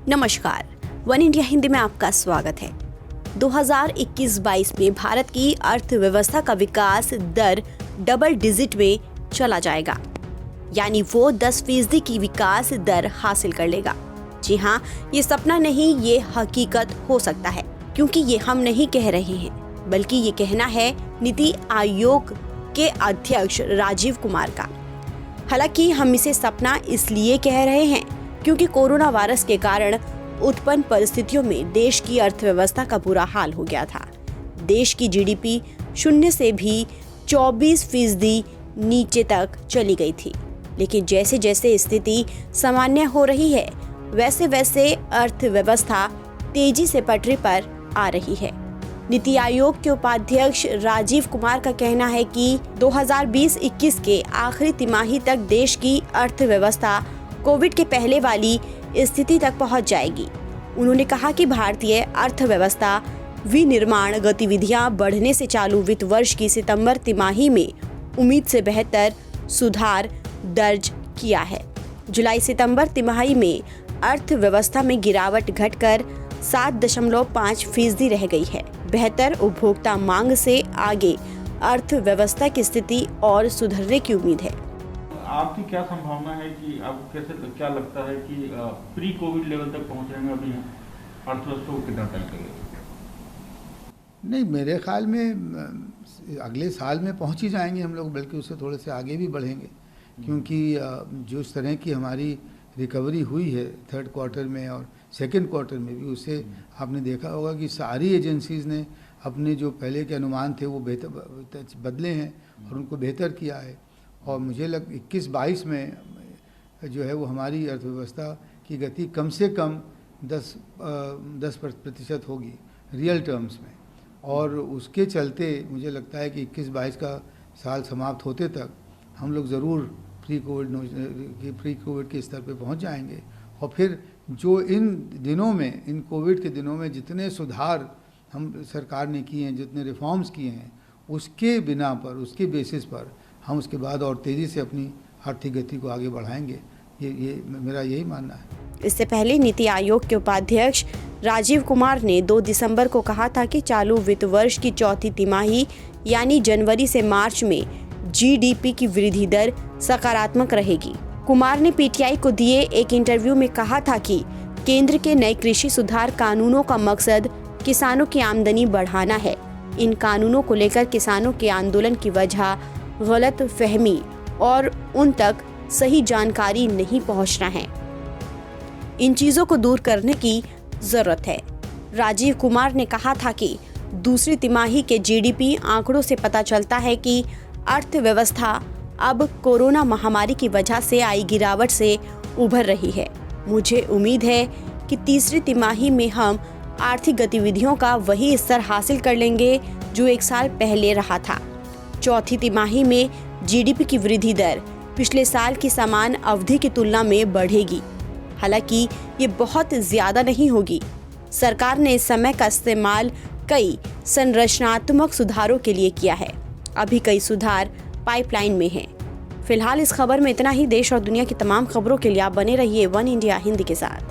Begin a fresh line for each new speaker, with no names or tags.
नमस्कार, one India Hindi में आपका स्वागत है। 2021-22 में भारत की अर्थव्यवस्था का विकास दर डबल डिजिट में चला जाएगा, यानी वो 10% की विकास दर हासिल कर लेगा। जी हाँ, ये सपना नहीं, ये हकीकत हो सकता है, क्योंकि ये हम नहीं कह रहे हैं, बल्कि ये कहना है नीति आयोग के अध्यक्ष राजीव कुमार का। हालांकि हम इसे सपना इसलिए कह रहे हैं क्योंकि कोरोना वायरस के कारण उत्पन्न परिस्थितियों में देश की अर्थव्यवस्था का बुरा हाल हो गया था। देश की जीडीपी 0 से भी 24% नीचे तक चली गई थी। लेकिन जैसे जैसे स्थिति सामान्य हो रही है, वैसे वैसे अर्थव्यवस्था तेजी से पटरी पर आ रही है। नीति आयोग के उपाध्यक्ष राजीव कुमार का कहना है कि 2020-21 के आखिरी तिमाही तक देश की अर्थव्यवस्था कोविड के पहले वाली स्थिति तक पहुंच जाएगी। उन्होंने कहा कि भारतीय अर्थव्यवस्था विनिर्माण गतिविधियां बढ़ने से चालू वित्त वर्ष की सितंबर तिमाही में उम्मीद से बेहतर सुधार दर्ज किया है। जुलाई सितंबर तिमाही में अर्थव्यवस्था में गिरावट घटकर 7.5% रह गई है। बेहतर उपभोक्ता मांग से आगे अर्थव्यवस्था की स्थिति और सुधरने की उम्मीद है।
आपकी क्या संभावना है कि आपको क्या लगता है कि प्री कोविड लेवल तक पहुंच रहे हैं अभी अर्थव्यवस्था को कितना टाइम लगेगा?
नहीं, मेरे ख्याल में अगले साल में पहुंच ही जाएंगे हम लोग, बल्कि उससे थोड़े से आगे भी बढ़ेंगे, क्योंकि जो इस तरह की हमारी रिकवरी हुई है थर्ड क्वार्टर में और सेकंड क्वार्टर में भी, उससे आपने देखा होगा कि सारी एजेंसीज़ ने अपने जो पहले के अनुमान थे वो बेहतर बदले हैं और उनको बेहतर किया है। और मुझे 21-22 में जो है वो हमारी अर्थव्यवस्था की गति कम से कम 10% होगी रियल टर्म्स में, और उसके चलते मुझे लगता है कि 21-22 का साल समाप्त होते तक हम लोग ज़रूर प्री कोविड के स्तर पे पहुंच जाएंगे। और फिर जो इन दिनों में, इन कोविड के दिनों में जितने सुधार हम सरकार ने किए हैं, जितने रिफॉर्म्स किए हैं, उसके बिना पर, उसके बेसिस पर हम उसके बाद और तेज़ी से अपनी आर्थिक गति को आगे बढ़ाएंगे। ये मेरा यही मानना है।
इससे पहले नीति आयोग के उपाध्यक्ष राजीव कुमार ने 2 दिसंबर को कहा था कि चालू वित्त वर्ष की चौथी तिमाही यानी जनवरी से मार्च में जीडीपी की वृद्धि दर सकारात्मक रहेगी। कुमार ने पीटीआई को दिए एक इंटरव्यू में कहा था कि केंद्र के नए कृषि सुधार कानूनों का मकसद किसानों की आमदनी बढ़ाना है। इन कानूनों को लेकर किसानों के आंदोलन की वजह गलत फहमी और उन तक सही जानकारी नहीं पहुंचना है। इन चीजों को दूर करने की जरूरत है। राजीव कुमार ने कहा था कि दूसरी तिमाही के जीडीपी आंकड़ों से पता चलता है कि अर्थव्यवस्था अब कोरोना महामारी की वजह से आई गिरावट से उभर रही है। मुझे उम्मीद है कि तीसरी तिमाही में हम आर्थिक गतिविधियों का वही स्तर हासिल कर लेंगे जो एक साल पहले रहा था। चौथी तिमाही में जीडीपी की वृद्धि दर पिछले साल की समान अवधि की तुलना में बढ़ेगी। हालांकि ये बहुत ज्यादा नहीं होगी। सरकार ने इस समय का इस्तेमाल कई संरचनात्मक सुधारों के लिए किया है। अभी कई सुधार पाइपलाइन में हैं। फिलहाल इस खबर में इतना ही। देश और दुनिया की तमाम खबरों के लिए आप बने रहिए वन इंडिया हिंदी के साथ।